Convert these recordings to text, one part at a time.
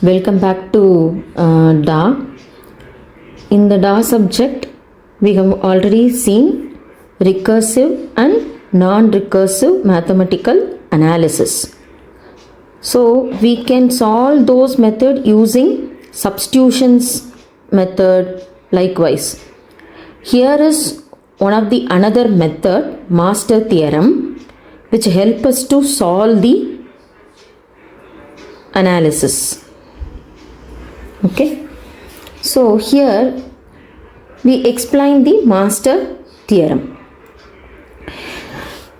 Welcome back to DA. In the DA subject, we have already seen recursive and non-recursive mathematical analysis. So we can solve those methods using substitutions method likewise. Here is one of the another method, Master Theorem, which help us to solve the analysis. Okay, so here we explain the Master Theorem.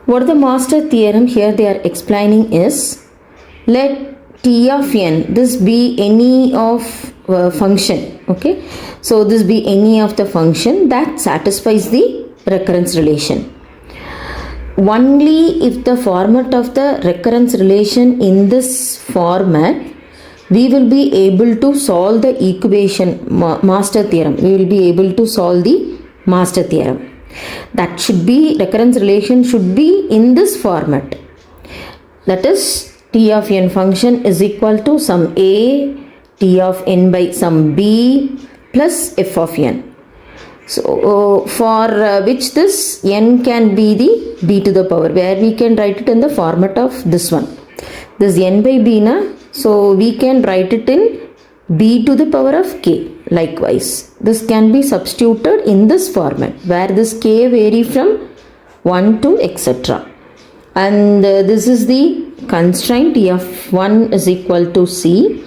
What the Master Theorem here they are explaining is, let T of n, this be any of function, okay, so this be any of the function that satisfies the recurrence relation. Only if the format of the recurrence relation in this format, we will be able to solve the equation Master Theorem. We will be able to solve the Master Theorem. That should be, recurrence relation should be in this format. That is, T of n function is equal to some a, T of n by some b plus f of n. So, for which this n can be the b to the power, where we can write it in the format of this one. This n by b na, so we can write it in b to the power of k. Likewise, this can be substituted in this format, where this k vary from 1 to etc. And this is the constraint T of 1 is equal to c.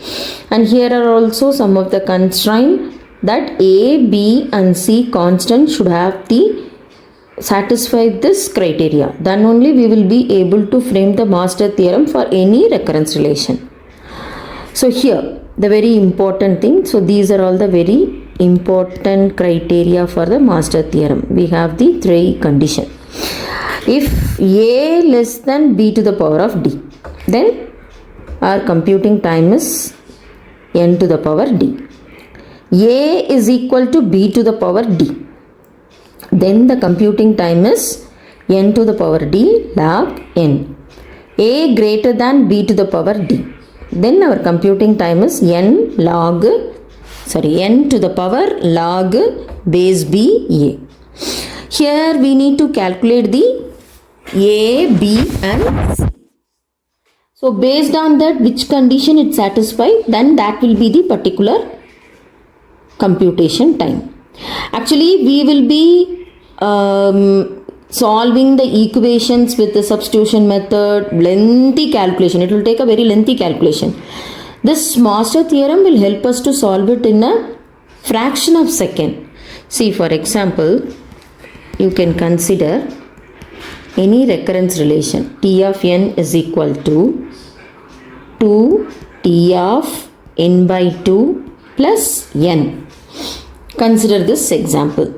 And here are also some of the constraint that a, b and c constant should have the satisfy this criteria. Then only we will be able to frame the Master Theorem for any recurrence relation. So here the very important thing, so these are all the very important criteria for the Master Theorem. We have the three conditions. If a less than b to the power of d, then our computing time is n to the power d. A is equal to b to the power d, then the computing time is n to the power d log n. A greater than b to the power d, then our computing time is n to the power log base b a. Here we need to calculate the a, b and c. So based on that, which condition it satisfies, then that will be the particular computation time. Actually, we will be solving the equations with the substitution method, lengthy calculation. It will take a very lengthy calculation. This Master Theorem will help us to solve it in a fraction of second. See, for example, you can consider any recurrence relation. T of n is equal to 2 T of n by 2 plus n. Consider this example.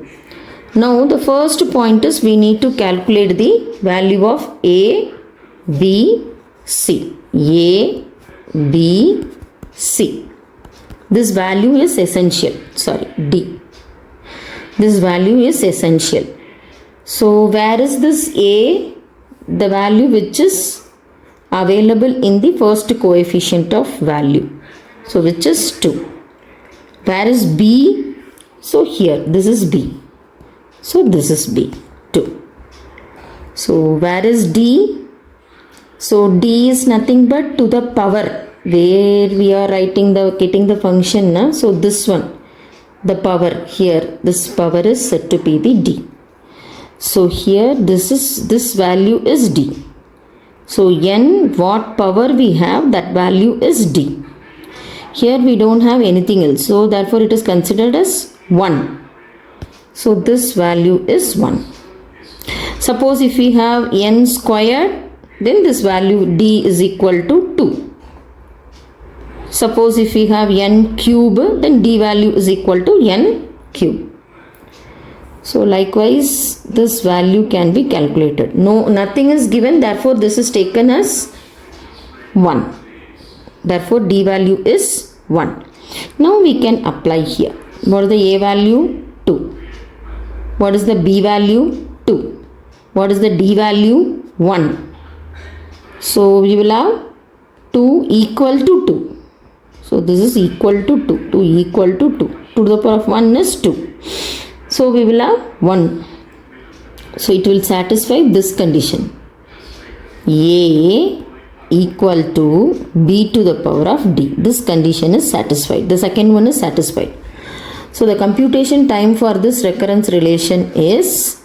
Now the first point is we need to calculate the value of a, b, c. A, b, c. This value is essential. D. This value is essential. So where is this a? The value which is available in the first coefficient of value. So which is 2. Where is b? So here this is b. So this is b, 2. So where is d? So d is nothing but to the power, where we are writing getting the function na? So this one, the power here, this power is said to be the d. So here this value is d. So n, what power we have, that value is d. Here we don't have anything else, so therefore it is considered as 1. So this value is 1. Suppose if we have n squared, then this value d is equal to 2. Suppose if we have n cube, then d value is equal to n cube. So likewise, this value can be calculated. No, nothing is given, therefore this is taken as 1. Therefore d value is 1. Now we can apply here. What is the a value? 2. What is the b value? 2. What is the d value? 1. So we will have 2 equal to 2. So this is equal to 2. 2 equal to 2. 2 to the power of 1 is 2. So we will have 1. So it will satisfy this condition. A equal to B to the power of D. This condition is satisfied. The second one is satisfied. So the computation time for this recurrence relation is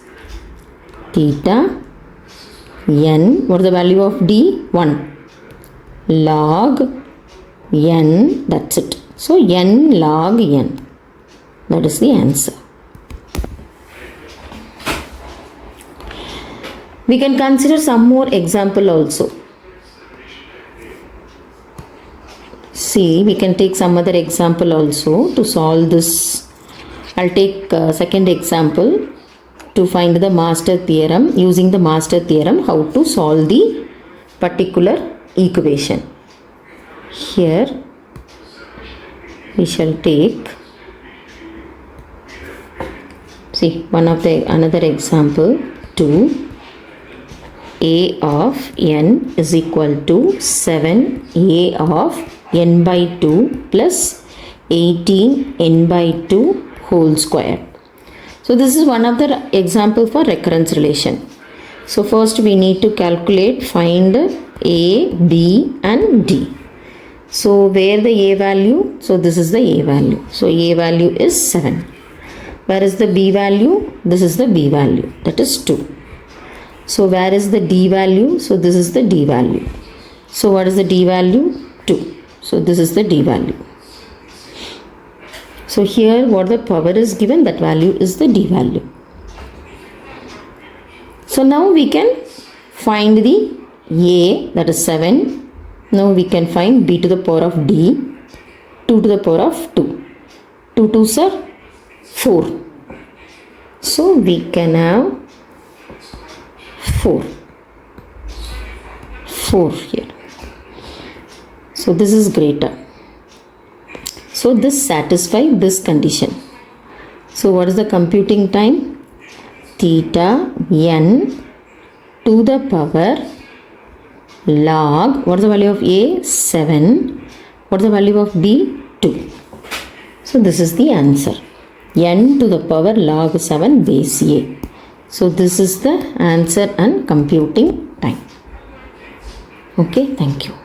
theta n. What is the value of D? 1. Log n. That's it. So n log n. That is the answer. We can consider some more example also. See, we can take some other example also to solve this. I'll take second example to find the master theorem. Using the master theorem, how to solve the particular equation. Here we shall take, see, another example. 2 a of n is equal to 7a of n by 2 plus 18 n by 2 whole square. So this is one of the example for recurrence relation. So first we need to calculate, find a, b and d. So where the a value? So this is the a value. So a value is 7. Where is the b value? This is the b value. That is 2. So where is the d value? So this is the d value. So what is the d value? 2. So this is the d value. So here what the power is given, that value is the d value. So now we can find the a, that is 7. Now we can find b to the power of d, 2 to the power of 2. 2 2s are 4. So we can have 4 here. So this is greater. So this satisfies this condition. So what is the computing time? Theta n to the power log, what is the value of a? 7. What is the value of b? 2. So this is the answer. N to the power log 7 base a. So this is the answer and computing time. Okay, thank you.